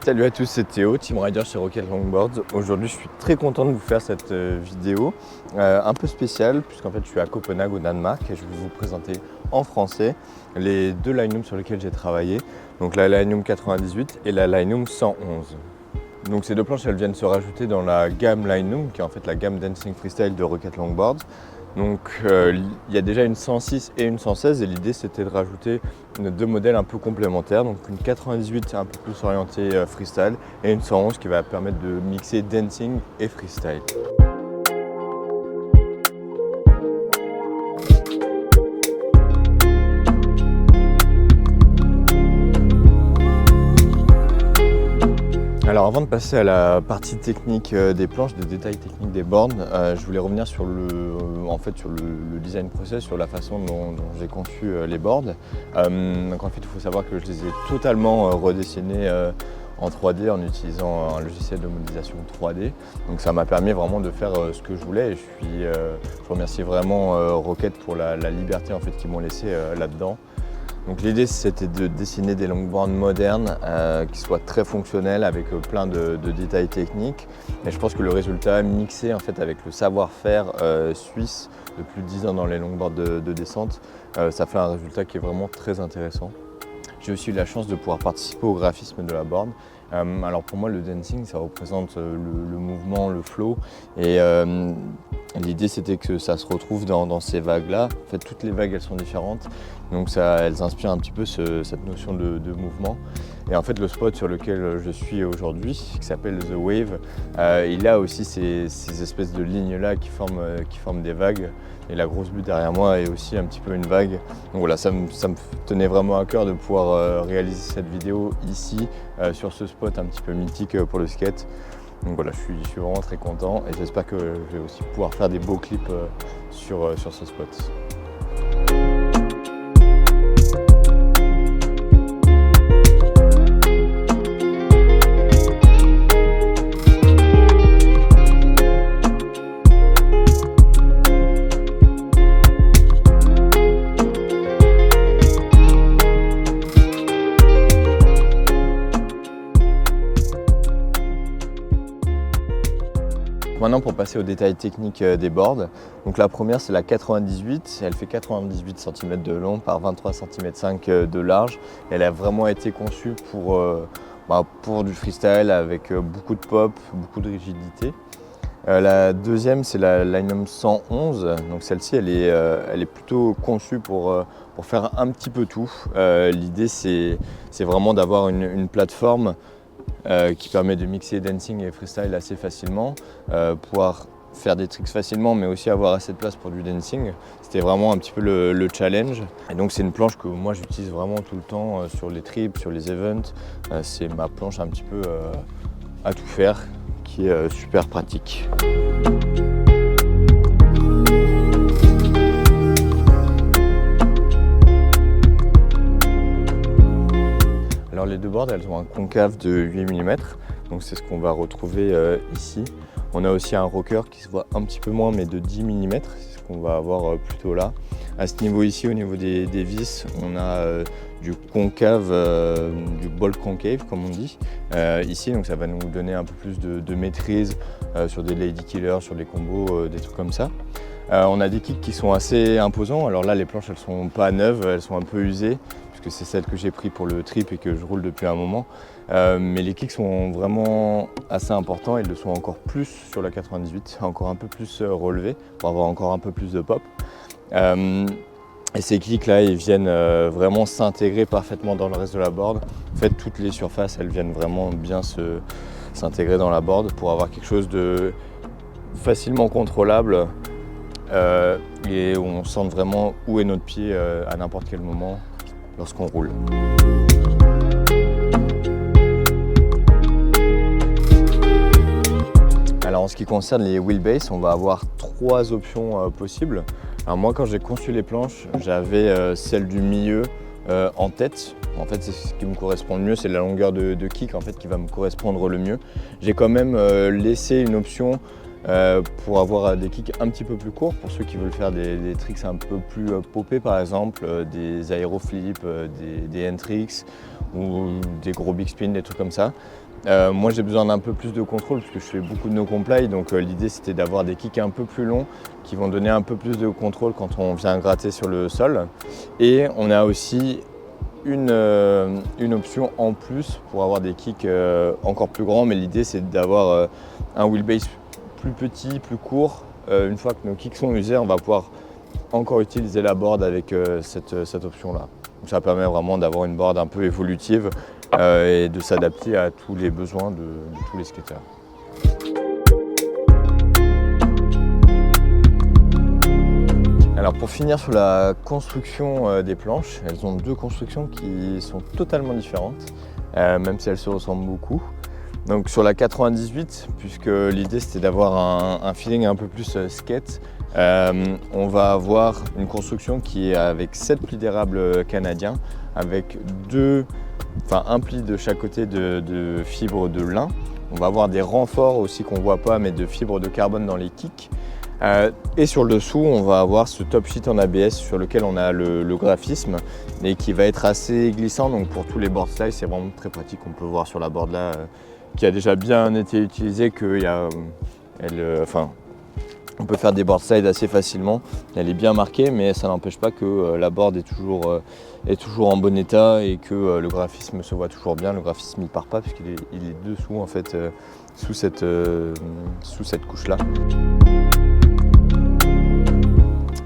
Salut à tous, c'est Théo, Team Rider chez Rocket Longboards. Aujourd'hui, je suis très content de vous faire cette vidéo un peu spéciale puisqu'en fait, je suis à Copenhague au Danemark et je vais vous présenter en français les deux Lineum sur lesquels j'ai travaillé. Donc la Lineum 98 et la Lineum 111. Donc ces deux planches, elles viennent se rajouter dans la gamme Lineum qui est en fait la gamme Dancing Freestyle de Rocket Longboards. Donc il y a déjà une 106 et une 116 et l'idée c'était de rajouter deux modèles un peu complémentaires. Donc une 98 un peu plus orientée freestyle et une 111 qui va permettre de mixer dancing et freestyle. Alors avant de passer à la partie technique des planches, des détails techniques des boards, je voulais revenir sur le design process, sur la façon dont j'ai conçu les boards. Donc en fait il faut savoir que je les ai totalement redessinés en 3D en utilisant un logiciel de modélisation 3D. Donc ça m'a permis vraiment de faire ce que je voulais et je remercie vraiment Rocket pour la liberté en fait, qu'ils m'ont laissé là-dedans. Donc l'idée c'était de dessiner des longboards modernes qui soient très fonctionnels avec plein de détails techniques. Et je pense que le résultat mixé en fait avec le savoir-faire suisse de plus de 10 ans dans les longboards de descente, ça fait un résultat qui est vraiment très intéressant. J'ai aussi eu la chance de pouvoir participer au graphisme de la board. Alors pour moi le dancing ça représente le mouvement, le flow et l'idée c'était que ça se retrouve dans ces vagues là. En fait toutes les vagues elles sont différentes donc elles inspirent un petit peu cette notion de mouvement. Et en fait le spot sur lequel je suis aujourd'hui qui s'appelle The Wave, il a aussi ces espèces de lignes là qui forment des vagues. Et la grosse butte derrière moi est aussi un petit peu une vague. Donc voilà, ça me tenait vraiment à cœur de pouvoir réaliser cette vidéo ici, sur ce spot un petit peu mythique pour le skate. Donc voilà, je suis vraiment très content et j'espère que je vais aussi pouvoir faire des beaux clips sur ce spot. Maintenant pour passer aux détails techniques des boards, donc la première c'est la 98, elle fait 98 cm de long par 23 cm de large. Elle a vraiment été conçue pour du freestyle avec beaucoup de pop, beaucoup de rigidité. La deuxième c'est la Lineum 111, donc celle-ci elle est plutôt conçue pour faire un petit peu tout. L'idée c'est vraiment d'avoir une plateforme qui permet de mixer dancing et freestyle assez facilement, pouvoir faire des tricks facilement mais aussi avoir assez de place pour du dancing. C'était vraiment un petit peu le challenge. Et donc c'est une planche que moi j'utilise vraiment tout le temps sur les trips, sur les events. C'est ma planche un petit peu à tout faire qui est super pratique. Alors les deux boards elles ont un concave de 8 mm, donc c'est ce qu'on va retrouver ici. On a aussi un rocker qui se voit un petit peu moins mais de 10 mm, c'est ce qu'on va avoir plutôt là. À ce niveau ici, au niveau des vis, on a du concave, du ball concave comme on dit ici, donc ça va nous donner un peu plus de maîtrise sur des lady killers, sur des combos, des trucs comme ça. On a des kicks qui sont assez imposants, alors là les planches elles sont pas neuves, elles sont un peu usées puisque c'est celles que j'ai pris pour le trip et que je roule depuis un moment. Mais les kicks sont vraiment assez importants, ils le sont encore plus sur la 98, encore un peu plus relevés pour avoir encore un peu plus de pop. Et ces kicks là ils viennent vraiment s'intégrer parfaitement dans le reste de la board. En fait toutes les surfaces elles viennent vraiment bien s'intégrer dans la board pour avoir quelque chose de facilement contrôlable et où on sente vraiment où est notre pied à n'importe quel moment lorsqu'on roule. Alors en ce qui concerne les wheelbase, on va avoir trois options possibles. Alors moi quand j'ai conçu les planches, j'avais celle du milieu en tête. En fait c'est ce qui me correspond le mieux, c'est la longueur de kick en fait qui va me correspondre le mieux. J'ai quand même laissé une option pour avoir des kicks un petit peu plus courts, pour ceux qui veulent faire des tricks un peu plus popés par exemple, des aéroflips, des hand tricks ou des gros big spin, des trucs comme ça. Moi j'ai besoin d'un peu plus de contrôle parce que je fais beaucoup de no comply, donc l'idée c'était d'avoir des kicks un peu plus longs qui vont donner un peu plus de contrôle quand on vient gratter sur le sol. Et on a aussi une option en plus pour avoir des kicks encore plus grands, mais l'idée c'est d'avoir un wheelbase plus petit, plus court. Une fois que nos kicks sont usés, on va pouvoir encore utiliser la board avec cette option-là. Ça permet vraiment d'avoir une board un peu évolutive et de s'adapter à tous les besoins de tous les skateurs. Alors pour finir sur la construction des planches, elles ont deux constructions qui sont totalement différentes, même si elles se ressemblent beaucoup. Donc sur la 98, puisque l'idée c'était d'avoir un feeling un peu plus skate, on va avoir une construction qui est avec 7 plis d'érable canadiens, avec un pli de chaque côté de fibres de lin. On va avoir des renforts aussi qu'on ne voit pas, mais de fibres de carbone dans les kicks. Et sur le dessous, on va avoir ce top sheet en ABS sur lequel on a le graphisme et qui va être assez glissant. Donc pour tous les board styles, c'est vraiment très pratique. On peut voir sur la board là qui a déjà bien été utilisée on peut faire des board slides assez facilement. Elle est bien marquée, mais ça n'empêche pas que la board est toujours en bon état et que le graphisme se voit toujours bien. Le graphisme il part pas puisqu'il est dessous en fait, sous cette couche là.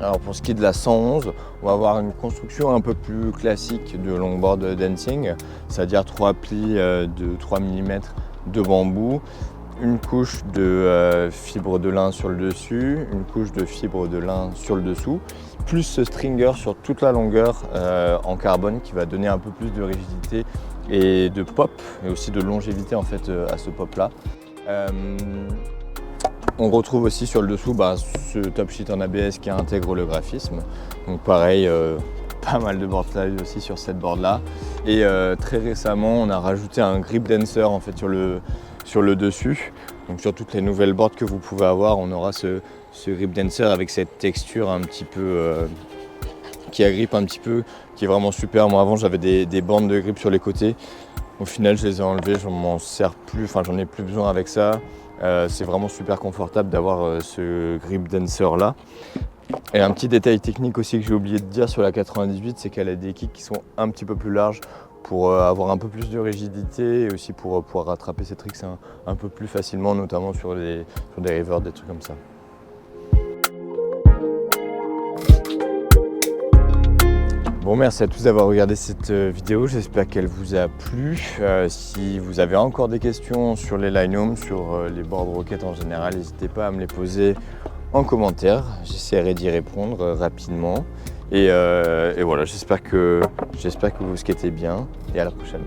Alors pour ce qui est de la 111, on va avoir une construction un peu plus classique de longboard dancing, c'est-à-dire 3 plis de 3 mm de bambou, une couche de fibre de lin sur le dessus, une couche de fibre de lin sur le dessous, plus ce stringer sur toute la longueur en carbone qui va donner un peu plus de rigidité et de pop, et aussi de longévité en fait à ce pop là. On retrouve aussi sur le dessous ce top sheet en ABS qui intègre le graphisme. Donc pareil, pas mal de board slides aussi sur cette board là. Et très récemment, on a rajouté un grip dancer en fait sur le dessus. Donc sur toutes les nouvelles boards que vous pouvez avoir, on aura ce grip dancer avec cette texture un petit peu qui agrippe un petit peu, qui est vraiment super. Moi avant j'avais des bandes de grip sur les côtés. Au final je les ai enlevées, je m'en sers plus, j'en ai plus besoin avec ça. C'est vraiment super confortable d'avoir ce grip dancer là. Et un petit détail technique aussi que j'ai oublié de dire sur la 98, c'est qu'elle a des kicks qui sont un petit peu plus larges pour avoir un peu plus de rigidité et aussi pour pouvoir rattraper ces tricks un peu plus facilement, notamment sur des rivers, des trucs comme ça. Bon, merci à tous d'avoir regardé cette vidéo, j'espère qu'elle vous a plu. Si vous avez encore des questions sur les Line-Home, sur les board rockets en général, n'hésitez pas à me les poser en commentaire, j'essaierai d'y répondre rapidement. Et voilà, j'espère que vous skatez bien et à la prochaine.